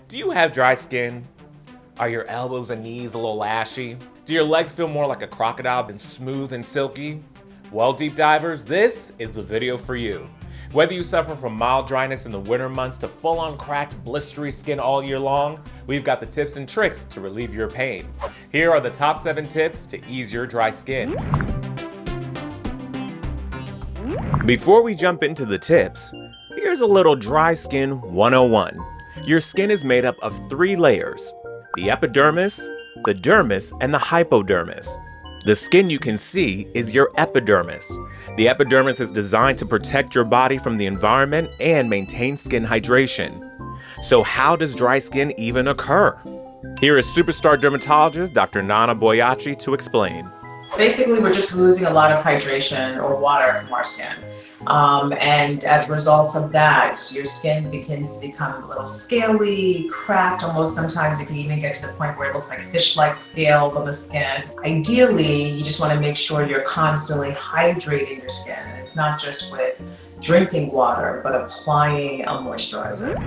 Do you have dry skin? Are your elbows and knees a little ashy? Do your legs feel more like a crocodile than smooth and silky? Well, deep divers, this is the video for you. Whether you suffer from mild dryness in the winter months to full-on cracked, blistery skin all year long, we've got the tips and tricks to relieve your pain. Here are the top 7 tips to ease your dry skin. Before we jump into the tips, here's a little dry skin 101. Your skin is made up of 3 layers: the epidermis, the dermis, and the hypodermis. The skin you can see is your epidermis. The epidermis is designed to protect your body from the environment and maintain skin hydration. So how does dry skin even occur? Here is superstar dermatologist Dr. Nana Boyachi to explain. Basically, we're just losing a lot of hydration or water from our skin. And as a result of that, your skin begins to become a little scaly, cracked, almost sometimes it can even get to the point where it looks like fish-like scales on the skin. Ideally, you just want to make sure you're constantly hydrating your skin. And it's not just with drinking water, but applying a moisturizer.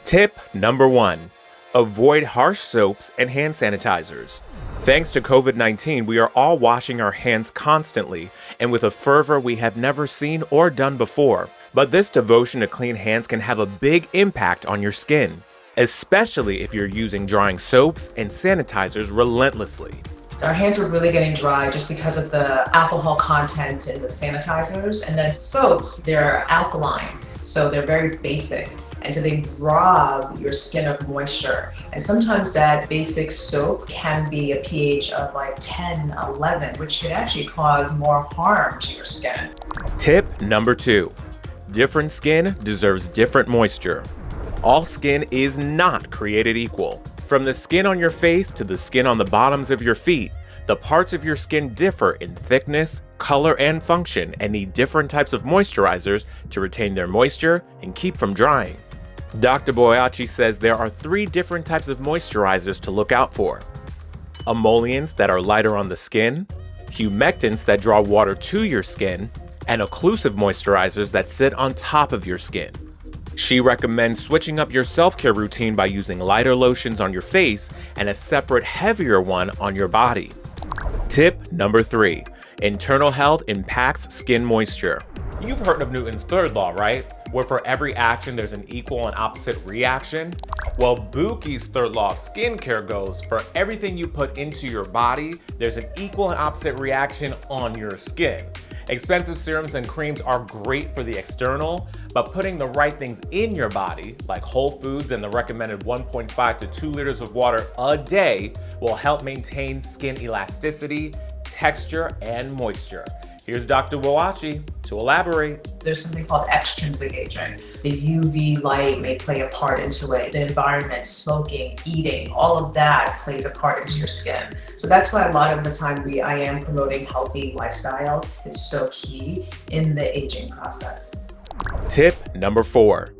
Tip number 1, avoid harsh soaps and hand sanitizers. Thanks to COVID-19, we are all washing our hands constantly and with a fervor we have never seen or done before. But this devotion to clean hands can have a big impact on your skin, especially if you're using drying soaps and sanitizers relentlessly. So our hands are really getting dry just because of the alcohol content in the sanitizers. And then soaps, they're alkaline, so they're very basic. And so they rob your skin of moisture. And sometimes that basic soap can be a pH of like 10, 11, which could actually cause more harm to your skin. Tip number 2, different skin deserves different moisture. All skin is not created equal. From the skin on your face to the skin on the bottoms of your feet, the parts of your skin differ in thickness, color, and function and need different types of moisturizers to retain their moisture and keep from drying. Dr. Boyachi says there are 3 different types of moisturizers to look out for: emollients that are lighter on the skin, humectants that draw water to your skin, and occlusive moisturizers that sit on top of your skin. She recommends switching up your self-care routine by using lighter lotions on your face and a separate heavier one on your body. Tip number 3, internal health impacts skin moisture. You've heard of Newton's third law, right? Where for every action there's an equal and opposite reaction. Well, Buki's third law of skincare goes, for everything you put into your body, there's an equal and opposite reaction on your skin. Expensive serums and creams are great for the external, but putting the right things in your body, like whole foods and the recommended 1.5 to 2 liters of water a day, will help maintain skin elasticity, texture, and moisture. Here's Dr. Boyachi to elaborate. There's something called extrinsic aging. The UV light may play a part into it. The environment, smoking, eating, all of that plays a part into your skin. So that's why a lot of the time I am promoting healthy lifestyle. It's so key in the aging process. Tip number 4,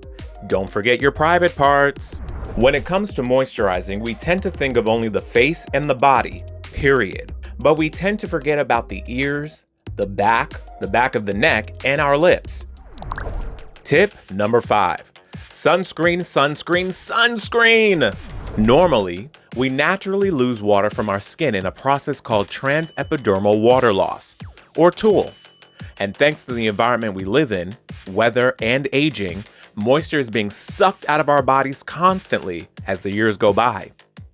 don't forget your private parts. When it comes to moisturizing, we tend to think of only the face and the body, period. But we tend to forget about the ears, the back of the neck, and our lips. Tip number 5, sunscreen, sunscreen, sunscreen! Normally, we naturally lose water from our skin in a process called transepidermal water loss, or TOOL. And thanks to the environment we live in, weather, and aging, moisture is being sucked out of our bodies constantly as the years go by.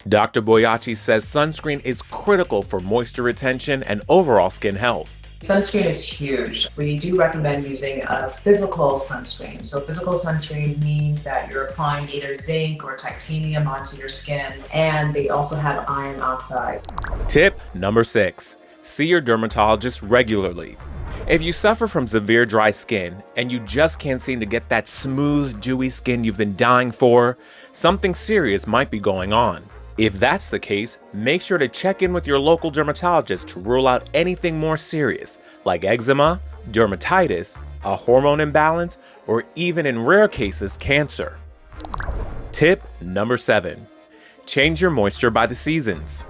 Dr. Boyachi says sunscreen is critical for moisture retention and overall skin health. Sunscreen is huge. We do recommend using a physical sunscreen. So physical sunscreen means that you're applying either zinc or titanium onto your skin, and they also have iron oxide. Tip number 6, see your dermatologist regularly. If you suffer from severe dry skin and you just can't seem to get that smooth, dewy skin you've been dying for, something serious might be going on. If that's the case, make sure to check in with your local dermatologist to rule out anything more serious, like eczema, dermatitis, a hormone imbalance, or even in rare cases, cancer. Tip number 7, change your moisture by the seasons.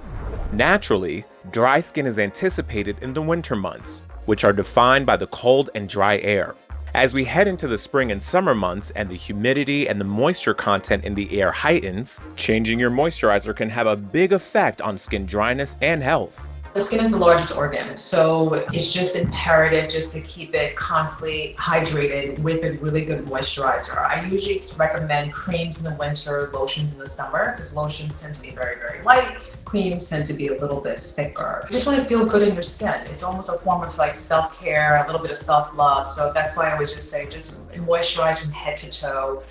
Naturally, dry skin is anticipated in the winter months, which are defined by the cold and dry air. As we head into the spring and summer months and the humidity and the moisture content in the air heightens, changing your moisturizer can have a big effect on skin dryness and health. The skin is the largest organ, so it's just imperative just to keep it constantly hydrated with a really good moisturizer. I usually recommend creams in the winter, lotions in the summer, because lotions tend to be very, very light. Creams tend to be a little bit thicker. You just want to feel good in your skin. It's almost a form of like self-care, a little bit of self-love. So that's why I always just say, just moisturize from head to toe.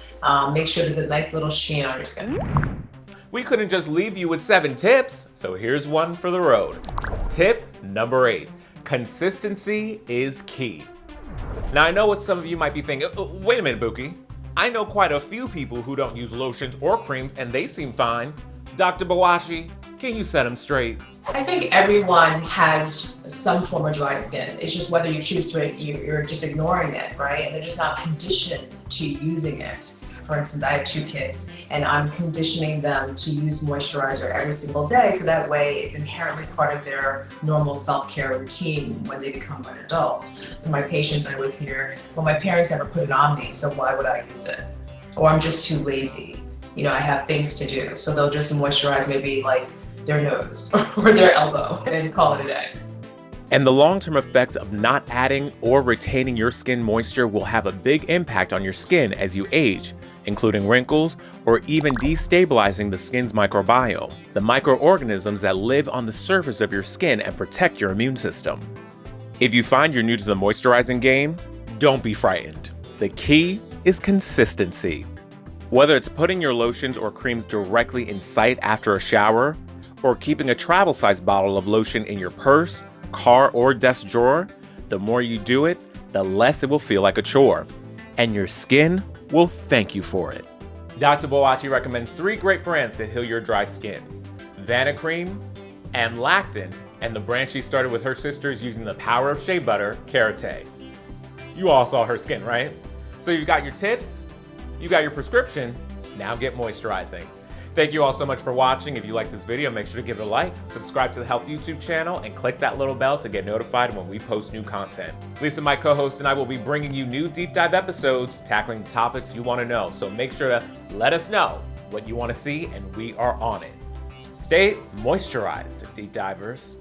Make sure there's a nice little sheen on your skin. We couldn't just leave you with 7 tips, so here's one for the road. Tip number 8, consistency is key. Now I know what some of you might be thinking, wait a minute, Buki. I know quite a few people who don't use lotions or creams and they seem fine. Dr. Bawachi, can you set them straight? I think everyone has some form of dry skin. It's just whether you choose to, you're just ignoring it, right? And they're just not conditioned to using it. For instance, I have 2 kids and I'm conditioning them to use moisturizer every single day, so that way it's inherently part of their normal self-care routine when they become adults. To my patients, I always hear, well, my parents never put it on me, so why would I use it? Or I'm just too lazy. You know, I have things to do. So they'll just moisturize maybe like their nose or their elbow and call it a day. And the long-term effects of not adding or retaining your skin moisture will have a big impact on your skin as you age, including wrinkles or even destabilizing the skin's microbiome, the microorganisms that live on the surface of your skin and protect your immune system. If you find you're new to the moisturizing game, don't be frightened. The key is consistency. Whether it's putting your lotions or creams directly in sight after a shower, or keeping a travel-sized bottle of lotion in your purse, car, or desk drawer, the more you do it, the less it will feel like a chore. And your skin will thank you for it. Dr. Boachi recommends 3 great brands to heal your dry skin: Vanacream, Amlactin, and the brand she started with her sisters using the power of shea butter, Karate. You all saw her skin, right? So you've got your tips, you got your prescription, now get moisturizing. Thank you all so much for watching. If you like this video, make sure to give it a like, subscribe to the Health YouTube channel, and click that little bell to get notified when we post new content. Lisa, my co-host, and I will be bringing you new deep dive episodes tackling the topics you want to know. So make sure to let us know what you want to see, and we are on it. Stay moisturized, deep divers.